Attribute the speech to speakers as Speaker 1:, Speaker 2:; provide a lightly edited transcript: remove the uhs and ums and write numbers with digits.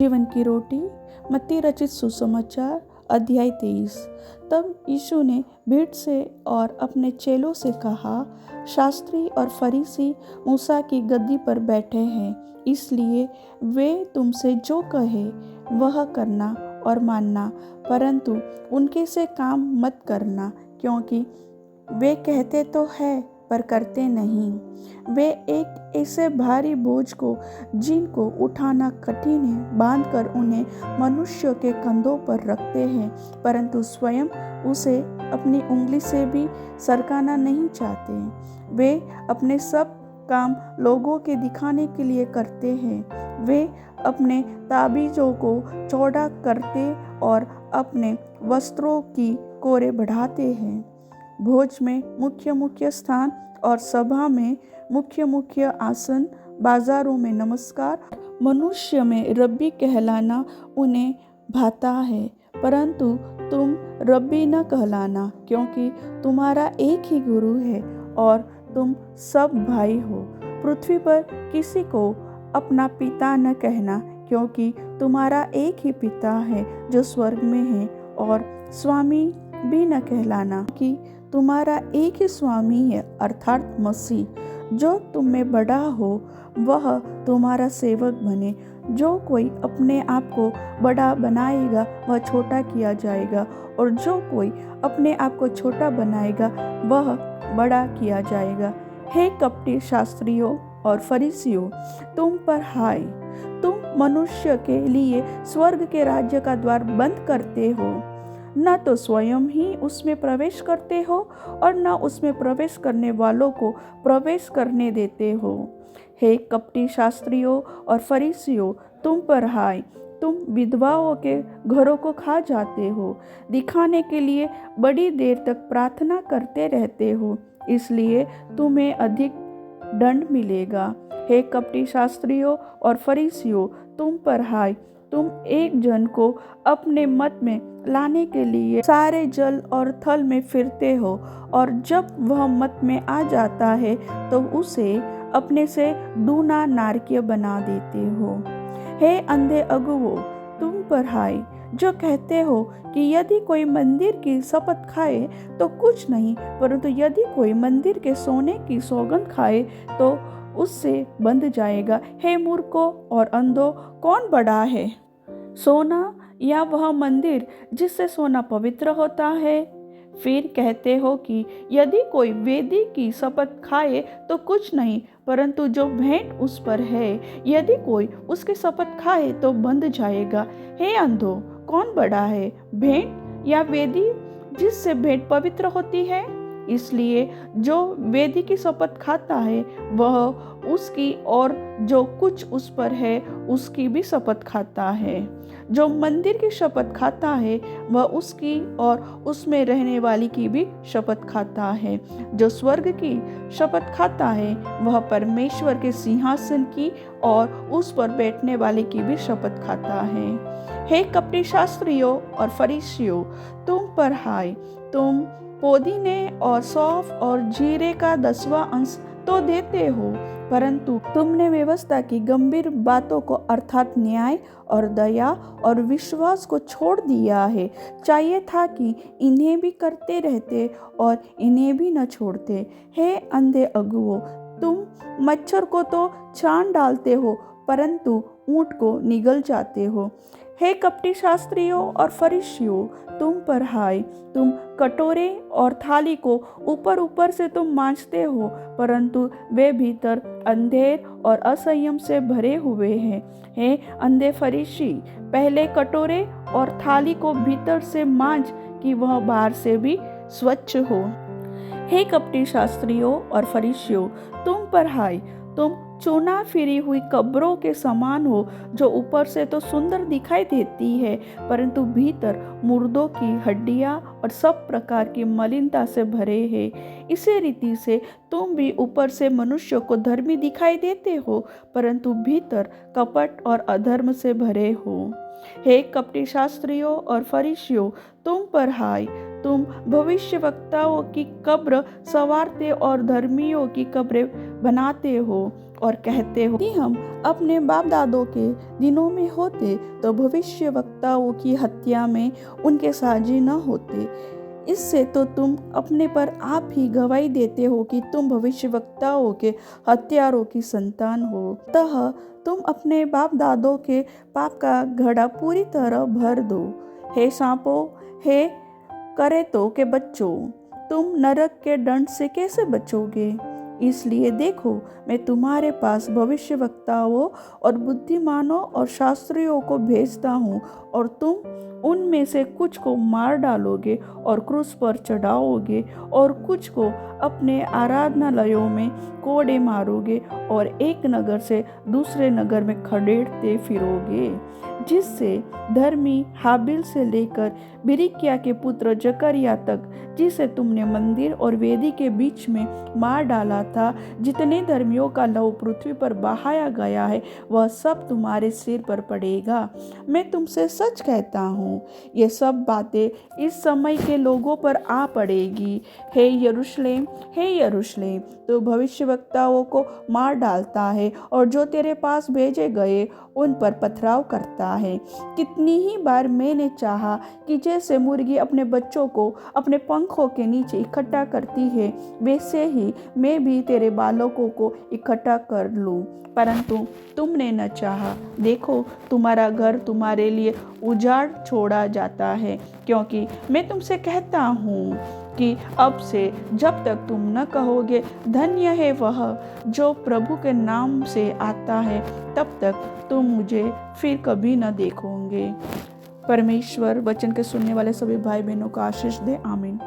Speaker 1: जीवन की रोटी, मत्ती रचित सुसमाचार अध्याय 23। तब यीशु ने भीड़ से और अपने चेलों से कहा, शास्त्री और फरीसी मूसा की गद्दी पर बैठे हैं, इसलिए वे तुमसे जो कहे वह करना और मानना, परंतु उनके से काम मत करना, क्योंकि वे कहते तो है पर करते नहीं। वे एक ऐसे भारी बोझ को जिनको उठाना कठिन है बांधकर उन्हें मनुष्यों के कंधों पर रखते हैं, परंतु स्वयं उसे अपनी उंगली से भी सरकाना नहीं चाहते। वे अपने सब काम लोगों के दिखाने के लिए करते हैं। वे अपने ताबीजों को चौड़ा करते और अपने वस्त्रों की कोरे बढ़ाते हैं। भोज में मुख्य मुख्य स्थान और सभा में मुख्य मुख्य आसन, बाजारों में नमस्कार, मनुष्य में रब्बी कहलाना उन्हें भाता है, परंतु तुम रब्बी न कहलाना, क्योंकि तुम्हारा एक ही गुरु है और तुम सब भाई हो। पृथ्वी पर किसी को अपना पिता न कहना, क्योंकि तुम्हारा एक ही पिता है जो स्वर्ग में है, और स्वामी भी न कहलाना कि तुम्हारा एक ही स्वामी है, अर्थात मसीह। जो तुम में बड़ा हो वह तुम्हारा सेवक बने। जो कोई अपने आप को बड़ा बनाएगा वह छोटा किया जाएगा, और जो कोई अपने आप को छोटा बनाएगा वह बड़ा किया जाएगा। हे कपटी शास्त्रियों और फरीसियों, तुम पर हाय! तुम मनुष्य के लिए स्वर्ग के राज्य का द्वार बंद करते हो, न तो स्वयं ही उसमें प्रवेश करते हो और न उसमें प्रवेश करने वालों को प्रवेश करने देते हो। हे कपटी शास्त्रियों और फरीसियों, तुम पर हाय! तुम विधवाओं के घरों को खा जाते हो, दिखाने के लिए बड़ी देर तक प्रार्थना करते रहते हो, इसलिए तुम्हें अधिक दंड मिलेगा। हे कपटी शास्त्रियों और फरीसियों, तुम पर हाय! तुम एक जन को अपने मत में लाने के लिए सारे जल और थल में फिरते हो, और जब वह मत में आ जाता है तो उसे अपने से दूना नारकीय बना देते हो। हे अंधे अगुवो, तुम पर हाय! जो कहते हो कि यदि कोई मंदिर की शपथ खाए तो कुछ नहीं, परंतु यदि कोई मंदिर के सोने की सौगंध खाए तो उससे बंध जाएगा। हे मूर्खों और अंधों, कौन बड़ा है, सोना या वह मंदिर जिससे सोना पवित्र होता है? फिर कहते हो कि यदि कोई वेदी की शपथ खाए तो कुछ नहीं, परंतु जो भेंट उस पर है, यदि कोई उसकी शपथ खाए तो बंध जाएगा। हे अंधों, कौन बड़ा है, भेंट या वेदी जिससे भेंट पवित्र होती है? इसलिए जो वेदी की शपथ खाता है वह उसकी और जो कुछ उस पर है उसकी भी शपथ खाता है। जो मंदिर की शपथ खाता है वह उसकी और उसमें रहने वाली की भी शपथ खाता है। जो स्वर्ग की शपथ खाता है वह परमेश्वर के सिंहासन की और उस पर बैठने वाले की भी शपथ खाता है। हे कपटी शास्त्रियों और फरीसियों, तुम पर हाय! तुम पुदीने और सौंफ और जीरे का 10वां अंश तो देते हो, परंतु तुमने व्यवस्था की गंभीर बातों को अर्थात न्याय और दया और विश्वास को छोड़ दिया है। चाहिए था कि इन्हें भी करते रहते और इन्हें भी न छोड़ते। हे अंधे अगुवो, तुम मच्छर को तो छान डालते हो, परंतु ऊंट को निगल जाते हो। हे कपटी शास्त्रियों और फरीसियों, तुम पर हाय! तुम कटोरे और थाली को ऊपर ऊपर से तुम मांजते हो, परंतु वे भीतर अंधेर और असंयम से भरे हुए हैं। हे अंधे फरीसी, पहले कटोरे और थाली को भीतर से मांज कि वह बाहर से भी स्वच्छ हो। हे कपटी शास्त्रियों और फरीसियों, तुम पर हाय! तुम चूना फिरी हुई कब्रों के समान हो, जो ऊपर से तो सुंदर दिखाई देती है, परंतु भीतर मुर्दों की हड्डियां और सब प्रकार की मलिनता से भरे हैं। इसी रीति से तुम भी ऊपर से मनुष्य को धर्मी दिखाई देते हो, परंतु भीतर कपट और अधर्म से भरे हो। हे कपटी शास्त्रियों और फरीसियों, तुम पर हाय, तुम भविष्यवक्ताओं की कब्र संवारते और धर्मियों की कब्रें बनाते हो और कहते हो, यदि हम अपने बाप दादों के दिनों में होते तो भविष्यवक्ताओं की हत्या में उनके साझी न होते। इससे तो तुम अपने पर आप ही गवाही देते हो कि तुम भविष्यवक्ताओं के हत्यारों की संतान हो। अतः तुम अपने बाप दादों के पाप का घड़ा पूरी तरह भर दो। हे सांपों, हे करेतों के बच्चों, तुम नरक के दंड से कैसे बचोगे? इसलिए देखो, मैं तुम्हारे पास भविष्यवक्ताओं और बुद्धिमानों और शास्त्रियों को भेजता हूँ, और तुम उनमें से कुछ को मार डालोगे और क्रूस पर चढ़ाओगे, और कुछ को अपने आराधनालयों में कोड़े मारोगे, और एक नगर से दूसरे नगर में खदेड़ते फिरोगे। जिससे धर्मी हाबिल से लेकर बिरिक्या के पुत्र जकरिया तक, जिसे तुमने मंदिर और वेदी के बीच में मार डाला था, जितने धर्मियों का लहू पृथ्वी पर बहाया गया है, वह सब तुम्हारे सिर पर पड़ेगा। मैं तुमसे सच कहता हूँ, ये सब बातें इस समय के लोगों पर आ पड़ेगी। हे यरूशलेम, हे यरूशलेम, तो भविष्यवक्ताओं को मार डालता है और जो तेरे पास भेजे गए उन पर पथराव करता है। कितनी ही बार मैंने चाहा कि जैसे मुर्गी अपने बच्चों को अपने पंखों के नीचे इकट्ठा करती है, वैसे ही मैं भी तेरे बालकों को इकट्ठा कर लूं, परंतु तुमने न चाहा। देखो, तुम्हारा घर तुम्हारे लिए उजाड़ छोड़ा जाता है, क्योंकि मैं तुमसे कहता हूँ कि अब से जब तक तुम न कहोगे धन्य है वह जो प्रभु के नाम से आता है, तब तक तुम मुझे फिर कभी न देखोगे। परमेश्वर वचन के सुनने वाले सभी भाई बहनों को आशीष दे। आमीन।